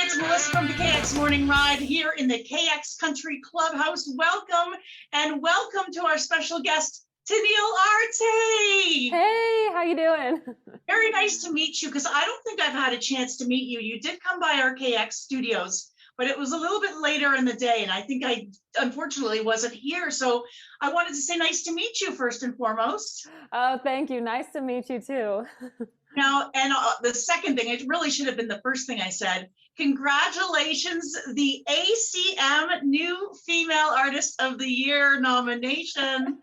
it's Melissa from the KX Morning Ride here in the KX Country Clubhouse. Welcome, and welcome to our special guest, Tenille Arte. Hey, how you doing? Very nice to meet you, because I don't think I've had a chance to meet you. You did come by our KX studios, but it was a little bit later in the day, and I think I unfortunately wasn't here. So I wanted to say nice to meet you first and foremost. Oh, thank you. Nice to meet you too. Now, and the second thing, it really should have been the first thing I said. Congratulations, the ACM New Female Artist of the Year nomination.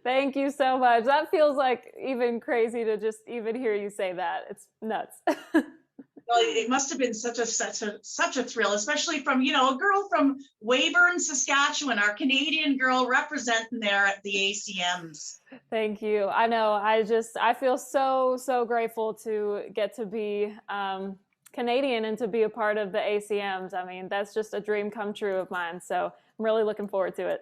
Thank you so much. That feels like even crazy to just even hear you say that. It's nuts. Well, it must have been such a thrill, especially from, you know, a girl from Weyburn, Saskatchewan, our Canadian girl representing there at the ACMs. Thank you. I know. I feel so grateful to get to be Canadian and to be a part of the ACMs. I mean, that's just a dream come true of mine. So I'm really looking forward to it.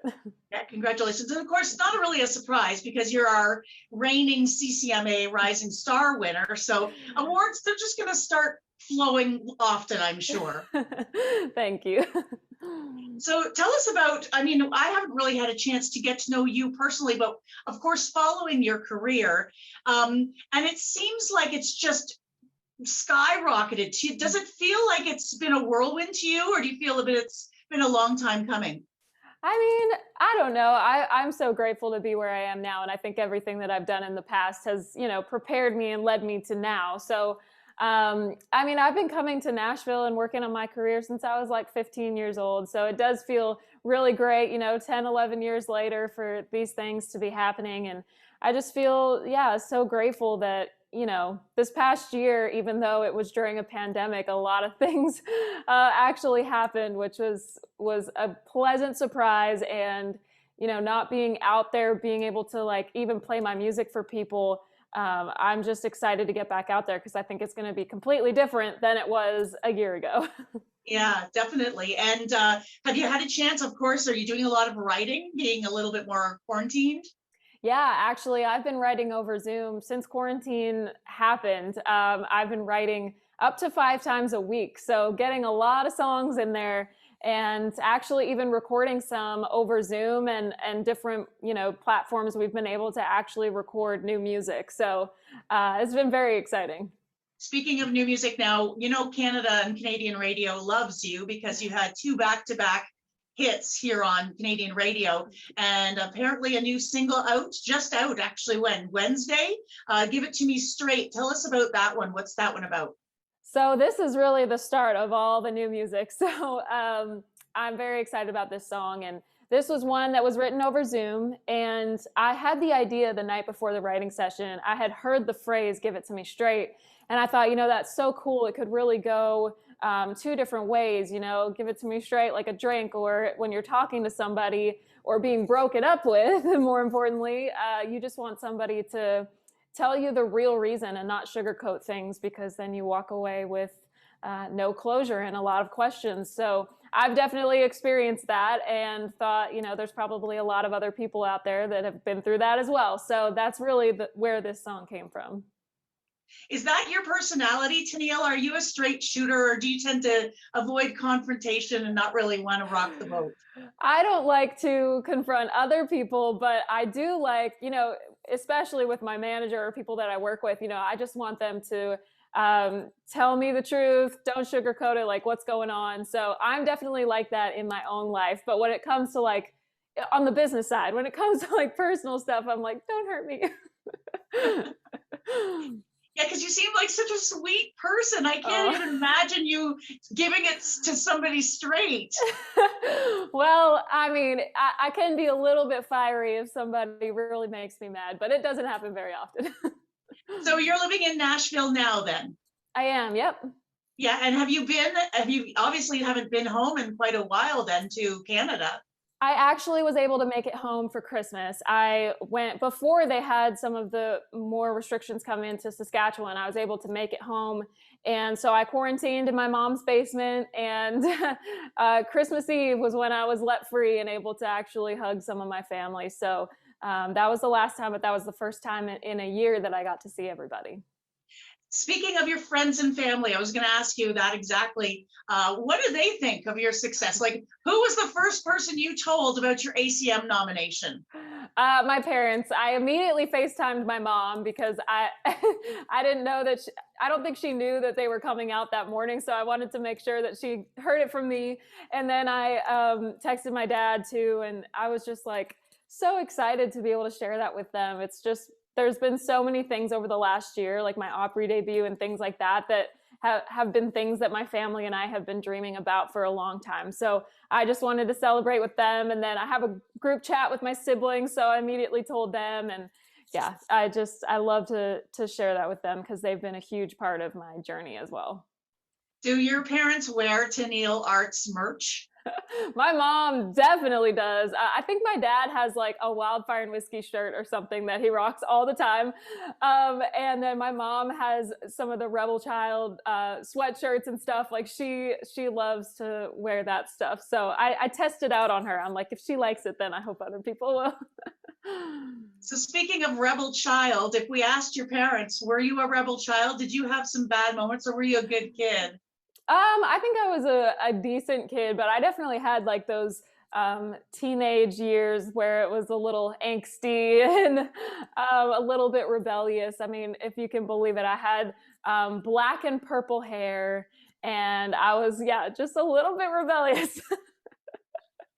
Yeah, congratulations. And of course, it's not really a surprise because you're our reigning CCMA Rising Star winner. So awards, they're just going to start flowing often, I'm sure. Thank you. So tell us about, I mean, I haven't really had a chance to get to know you personally, but of course, following your career, and it seems like it's just skyrocketed. Does it feel like it's been a whirlwind to you, or do you feel it's been a long time coming? I mean, I don't know. I'm so grateful to be where I am now. And I think everything that I've done in the past has, you know, prepared me and led me to now. So I mean, I've been coming to Nashville and working on my career since I was like 15 years old. So it does feel really great, you know, 10, 11 years later for these things to be happening. And I just feel, yeah, so grateful that, you know, this past year, even though it was during a pandemic, a lot of things actually happened, which was a pleasant surprise. And, you know, not being out there, being able to like even play my music for people. I'm just excited to get back out there because I think it's going to be completely different than it was a year ago. Yeah, definitely. And have you had a chance, of course, are you doing a lot of writing, being a little bit more quarantined? Yeah, actually, I've been writing over Zoom since quarantine happened. I've been writing up to 5 times a week. So getting a lot of songs in there and actually even recording some over Zoom and different, you know, platforms. We've been able to actually record new music. So it's been very exciting. Speaking of new music now, you know, Canada and Canadian radio loves you because you had 2 back-to-back hits here on Canadian radio, and apparently a new single just out actually Wednesday, Give It To Me Straight. Tell us about that one. What's that one about? So this is really the start of all the new music. So I'm very excited about this song. And this was one that was written over Zoom. And I had the idea the night before the writing session. I had heard the phrase, give it to me straight. And I thought, you know, that's so cool. It could really go 2 different ways, you know, give it to me straight like a drink, or when you're talking to somebody or being broken up with, more importantly, you just want somebody to tell you the real reason and not sugarcoat things, because then you walk away with no closure and a lot of questions. So I've definitely experienced that and thought, you know, there's probably a lot of other people out there that have been through that as well. So that's really where this song came from. Is that your personality, Tenille? Are you a straight shooter, or do you tend to avoid confrontation and not really want to rock the boat? I don't like to confront other people, but I do like, you know, especially with my manager or people that I work with, you know, I just want them to tell me the truth, don't sugarcoat it, like what's going on. So I'm definitely like that in my own life. But when it comes to like on the business side, when it comes to like personal stuff, I'm like, don't hurt me. Yeah, because you seem like such a sweet person. I can't even imagine you giving it to somebody straight. Well, I mean, I can be a little bit fiery if somebody really makes me mad, but it doesn't happen very often. So you're living in Nashville now then? I am, yep. Yeah, and have you obviously haven't been home in quite a while then to Canada? I actually was able to make it home for Christmas. I went before they had some of the more restrictions come into Saskatchewan. I was able to make it home. And so I quarantined in my mom's basement, and Christmas Eve was when I was let free and able to actually hug some of my family. So that was the last time, but that was the first time in a year that I got to see everybody. Speaking of your friends and family, I was going to ask you that exactly. What do they think of your success? Like, who was the first person you told about your ACM nomination? My parents. I immediately FaceTimed my mom because I I didn't know that I don't think she knew that they were coming out that morning, so I wanted to make sure that she heard it from me. And then I texted my dad too, and I was just like so excited to be able to share that with them. It's just there's been so many things over the last year, like my Opry debut and things like that, that have been things that my family and I have been dreaming about for a long time. So I just wanted to celebrate with them. And then I have a group chat with my siblings, so I immediately told them. And yeah, I love to share that with them because they've been a huge part of my journey as well. Do your parents wear Tenille Arts merch? My mom definitely does. I think my dad has like a Wildfire and Whiskey shirt or something that he rocks all the time. And then my mom has some of the Rebel Child sweatshirts and stuff. Like she loves to wear that stuff. So I test it out on her. I'm like, if she likes it, then I hope other people will. So speaking of Rebel Child, if we asked your parents, were you a Rebel Child? Did you have some bad moments or were you a good kid? I think I was a decent kid, but I definitely had like those teenage years where it was a little angsty and a little bit rebellious. I mean, if you can believe it, I had black and purple hair, and I was, yeah, just a little bit rebellious.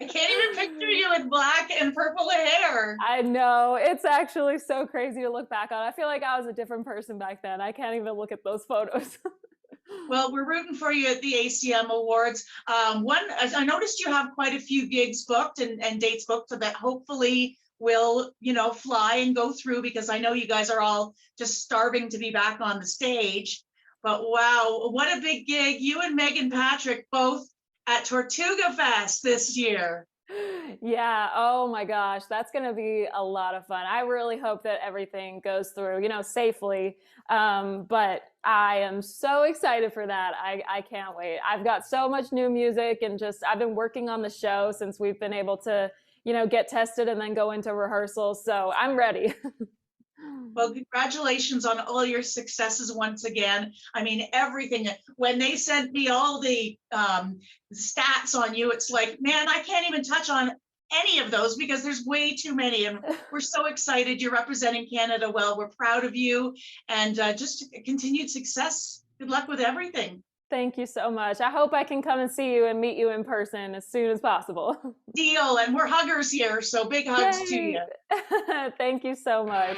I can't even picture you with black and purple hair. I know. It's actually so crazy to look back on. I feel like I was a different person back then. I can't even look at those photos. Well, we're rooting for you at the ACM Awards. I noticed you have quite a few gigs booked and dates booked that hopefully will, fly and go through, because I know you guys are all just starving to be back on the stage. But wow, what a big gig. You and Megan Patrick both at Tortuga Fest this year. Yeah. Oh my gosh. That's going to be a lot of fun. I really hope that everything goes through, safely. But I am so excited for that. I can't wait. I've got so much new music, and I've been working on the show since we've been able to, get tested and then go into rehearsals. So I'm ready. Well, congratulations on all your successes once again. I mean, everything. When they sent me all the stats on you, it's like, man, I can't even touch on any of those because there's way too many. And we're so excited. You're representing Canada well. We're proud of you, and just continued success. Good luck with everything. Thank you so much. I hope I can come and see you and meet you in person as soon as possible. Deal. And we're huggers here, so big hugs to you. Thank you so much.